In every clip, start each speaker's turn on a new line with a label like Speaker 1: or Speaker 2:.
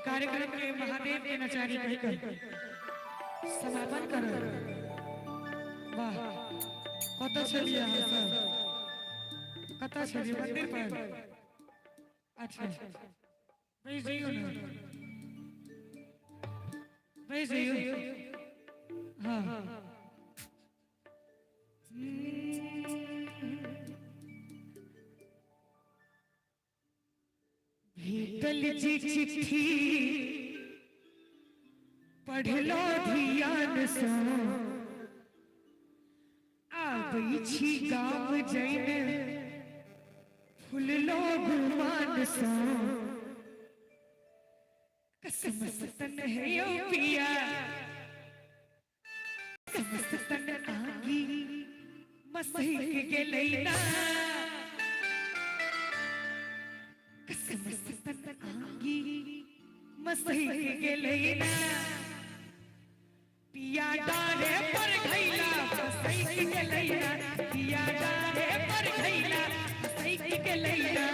Speaker 1: कार्यक्रम के महादेव के नचारी कहकर समापन कर। वाह कत चलिए सर कत चलिए मंदिर पर। अच्छा बैठ जाइयो ना बैठ जाइयो। हाँ भीतल जी चिट्ठी पढ़ लो ध्यान से आबई छी गाँव जैन फूल लो गुमान से कसम सतन है यो पिया कसम सतन आगी मसीह के लेना कसम सतन आगी मसीह के लेना पिया डारे पर खैला मसीह के लेना पिया डारे पर खैला मसीह के लेना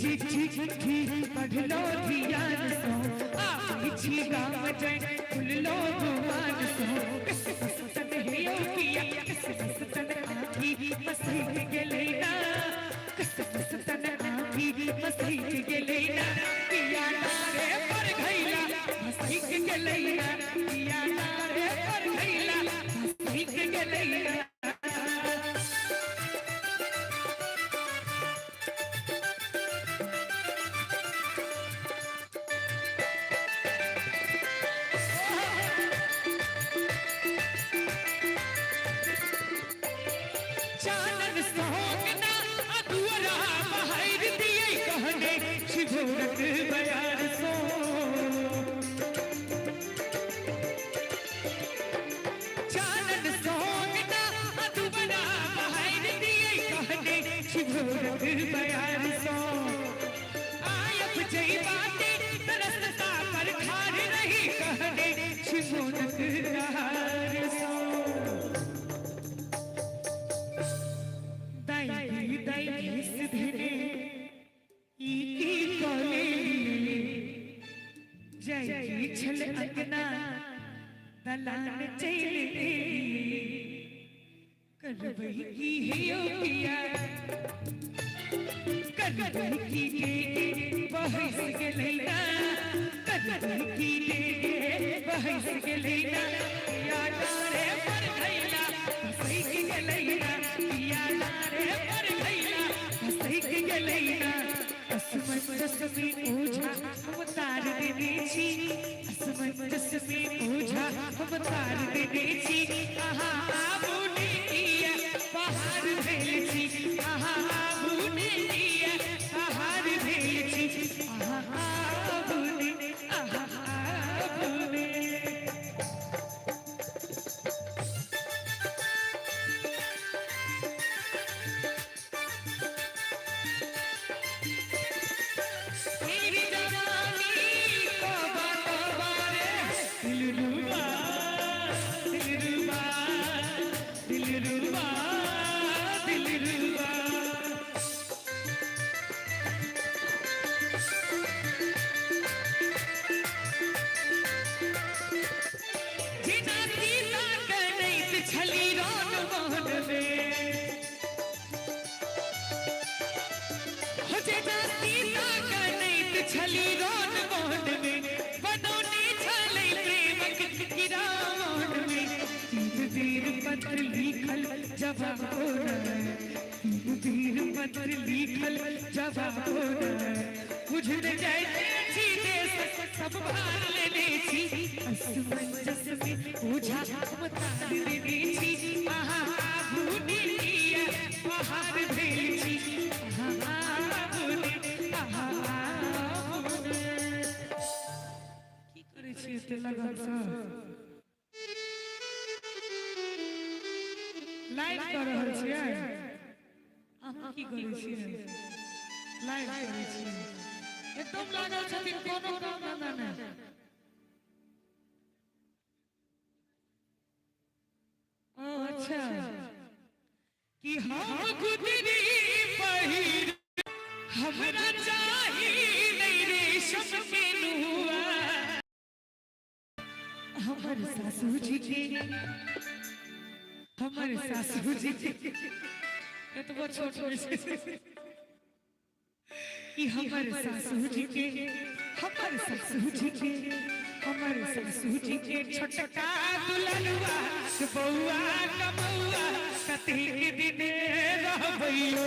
Speaker 1: जी चिट्ठी पढ़ लो ध्यान सो आप छी गाँव जैन फूल लो गुमान सो कसम सतन है यो पिया कसम सतन आगी मसीह के लेना कसम सतन आगी मसीह के लेना पिया डारे पर खैला मसीह के लेना पिया डारे पर खैला मसीह के लेना। दलान चले करवई की है यो पिया करवई की बहस के लेना करवई की बहस के लेना पिया डारे पर खैला मसीह के लेना पिया डारे पर खैला मसीह के लेना असमंजस में ओझा हम तार देने छी असमंजस में ओझा हम तार देने छी आहा आबूने दिया पहाड़ भेल छी आहा आबूने दिया पहाड़ भेल छी आहा आबूने आहा आबूने। छली रोन मोहन में बनोनी छले प्रेमक गिरावन में तीन तीर पत्र लिखल जवाब तीन पत्र लिखल जवाब बुझने जाए छी देश सब भार लेने छी असमंजस में ओझा हम तार देने छी आहा आबूने दिया पहाड़ भेल छी आहा आबूने आहा लाइव कर रहल छियै अहाँ की करै छियै लाइव करै छियै एकदम लागल छथिन कोनो काम धंधा नहि। ओ अच्छा कि हम गुदरी पहिर हमरा चाही नहीं रेशम के हमारे सासू जी के हमारे सासू जी के ये तो बहुत छोटे कि हमारे सासू जी के हमारे सासू जी के हमारे सासू जी के छोटका दुल्हनवा बउआ कमौआ कथी के दिन रहबैयो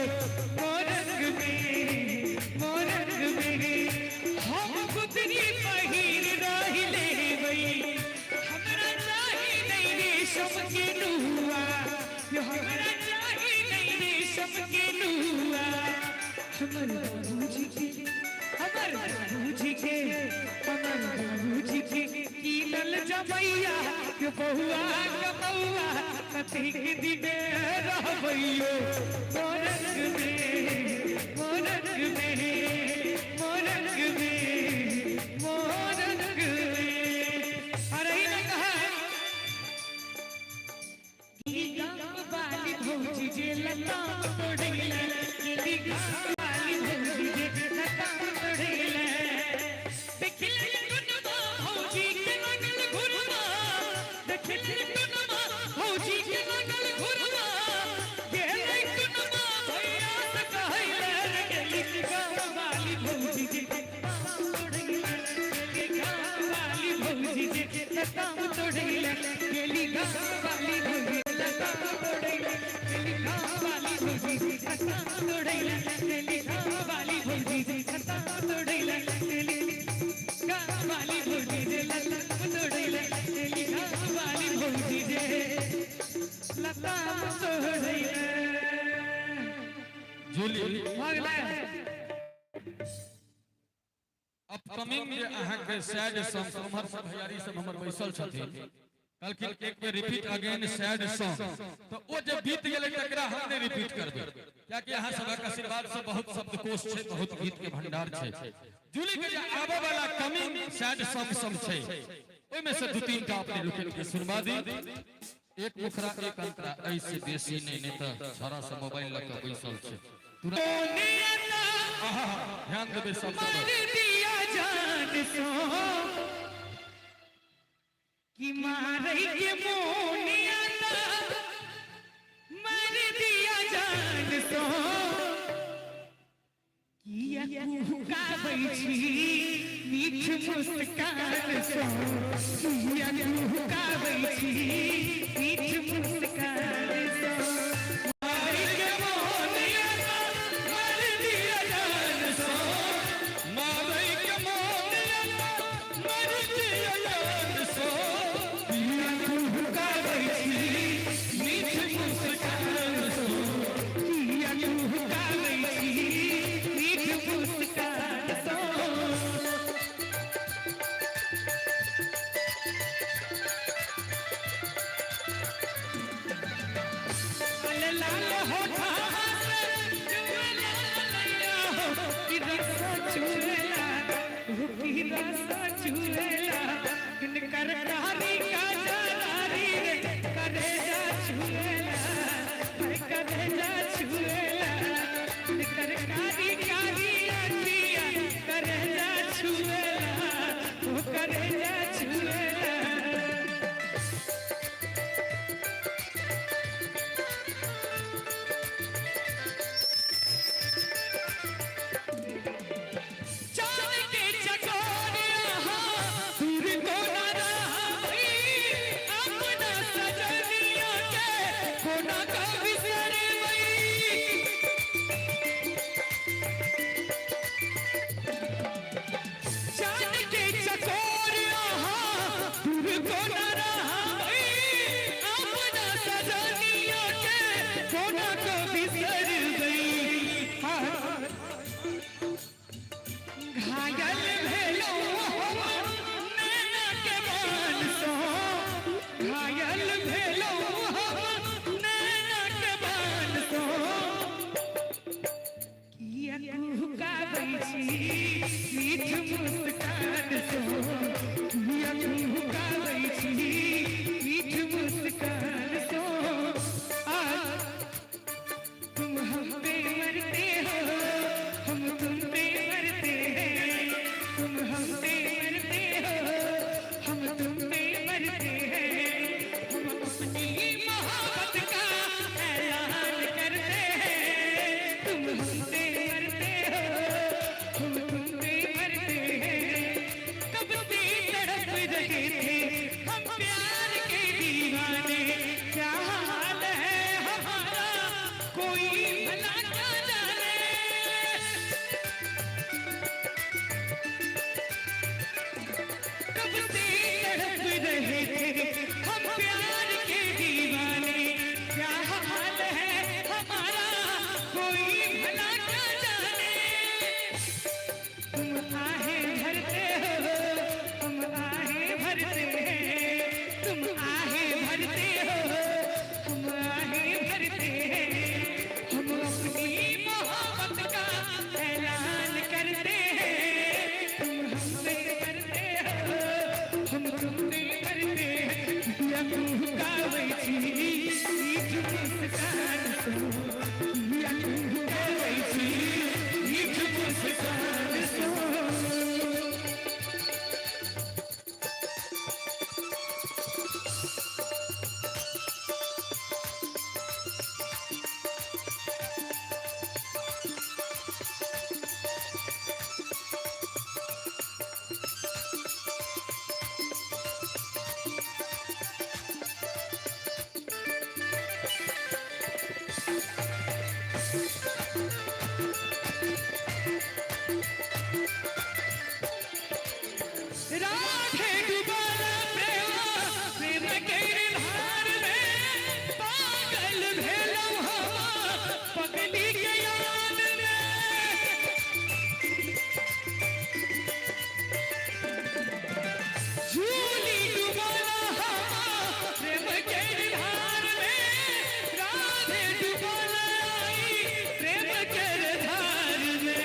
Speaker 1: मोरंग में हम गुदरी पहिर रहिले वई हमरा चाही नहीं रेशम के नुआ हमरा चाही नहीं रेशम के नुआ हमारे बाबूजी के हमारे बाबूजी के हमारे बाबूजी के कीनल जमैया के बहुआ कमौआ कथी के दिने रहबैयो मोरंग में मोरंग में मोरंग में मोरंग में। अरे ही नहीं कहा कि गाँव वाली भौजी जे लताम तोड़ैला कि गाँव वाली भौजी जे लताम तोड़ैला देखिले कुनमा भौजी के लगल घुरमा देखिले कुनमा भौजी के लगल घुरमा गेलै कुनमा भैया से कहैला गेली गाँव वाली भौजी जे लताम तोड़ैला गेली गाँव वाली भौजी जे लताम तोड़ैला गेली गाँव वाली भौजी लताम तोड़ैला गेली गाँव वाली भौजी लताम तोड़ैला गेली गाँव वाली भौजी लताम तोड़ैला गेली गाँव वाली भौजी जे लताम तोड़ैला गेली गाँव वाली भौजी जे लताम तोड़ैला।
Speaker 2: जूली
Speaker 1: भागला
Speaker 2: अपकमिंग जे अहाँ के सैड सॉन्ग उमर सब भैयारी सब हमर बैसल छथिन कल एक बेर रिपीट अगेन सैड सॉन्ग तो ओ जे बीत गेलै तकरा हमने रिपीट करबै कियाकि अहाँ सबक आशीर्वाद से बहुत शब्दकोश छै बहुत गीत के भंडार छै। जूली के जे आबे वाला कमिंग सैड सॉन्ग सब छै ओइ में से दू तीन टा अपने लोकन के सुनवा दी। एक मुखरा एक अंतरा ऐसे बेसी नहीं तो छोरा से मोबाइल लग के बैसल छै तुरंत ध्यान देबे सब
Speaker 1: मर दिया जान सो कि मारै के मोनिया मर दिया जान सो किया गाबै छी मीठ मुस्कान सो किया गाबै छी मीठ मुस्कान सो मारै के मोनिया मर दिया जान सो
Speaker 2: मारै के मोनिया मर दिया जान सो
Speaker 1: किया गाबै छी मीठ मुस्कान सो किया गाबै छी मीठ मुस्कान सो। लाल लाल होठा की रसा चूरेला की रसा चूरेला कर कारी का जारी रे करे जा चूरेला करे जा चूरेला कर कारी कारी अखिया करे जा चूरेला वो करे जा चूरेला। चांद के चकोरिया दूर को न रही अपना सजनिया के कोना का बिसर गई चांद के चकोरिया दूर को न रही अपना सजनिया के कोना का बिसर गई घायल भेलो नैना के बान सो घायल भेलो नैना के बान सो किया गाबै छी मीठ मुस्कान सो किया गाबै छी मीठ मुस्कान सो। आज तुम हम पे मरते हो हम तुम पे मरते हैं तुम हम पे मरते हो हम तुम पे करते हैं, हम अपनी मोहब्बत का ऐलान करते हैं। तुम हमसे मरते हो, हम तुमसे मरते हैं। कब से तड़प रहे थे हम प्यार के दीवाने, क्या हाल है हमारा कोई भला क्या जाने। कब से तड़प रहे थे हम प्यार के दीवाने, क्या हाल है हमारा कोई भला क्या जाने। तुम आहें भरते हो, हम आहें भरते हैं। तुम आहें भरते हो, हम आहें भरते हैं। हम अपनी मोहब्बत का ऐलान करते हैं। तुम हमसे करते हो, हम तुमसे करते हैं। या तू गावे छी मीठ मुस्कान सो, या तू गावे छी मीठ मुस्कान सो। राधे डुबाला प्रेम के धार में, पागल भेलौ हम पगली के याद में। झूली डुबाला हम प्रेम के धार में, राधे डुबाला आई प्रेम के धार में।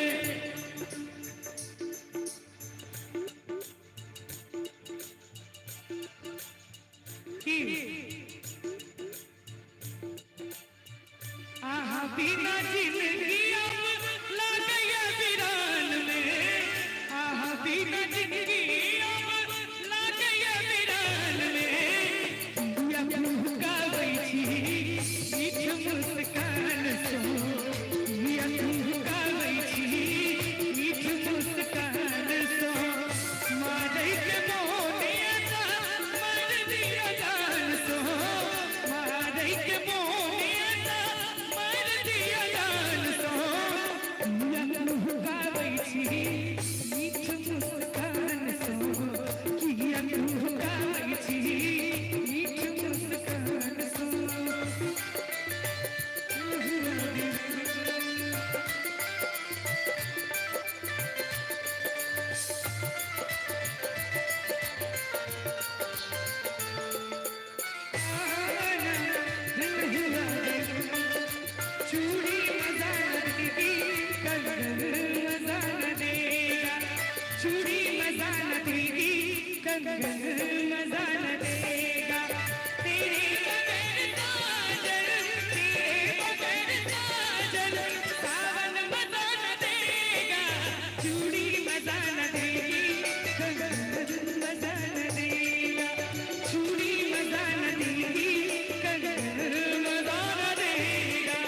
Speaker 1: आहा बिना जिंदगी अब लागे वीरान में, आहा बिना जिंदगी अब लागे वीरान में। या तू गावे छी मीठ मुस्कान सो, या तू गावे छी मीठ मुस्कान सो। मारे के मोनिया मर दिया जान सो, मारे के मोनिया मर दिया जान सो। या तू गावे छी मीठ मुस्कान सो, या तू गावे छी मीठ मुस्कान सो। चूड़ी मजा न देगी, कंगन मजा न देगा। चूड़ी मजा न देगी, कंगन मजा न देगा। तेरे बगैर काजल, तेरे बगैर काजल, सावन मजा न देगा। चूड़ी मजा न देगी, कंगन मजा न देगा। चूड़ी मजा न देगी, कंगन मजा न देगा।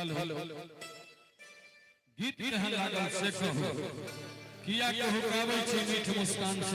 Speaker 2: हेलो गीत केहन लागल से कहू किया कहू गाबै छी मीठ मुस्कान सँ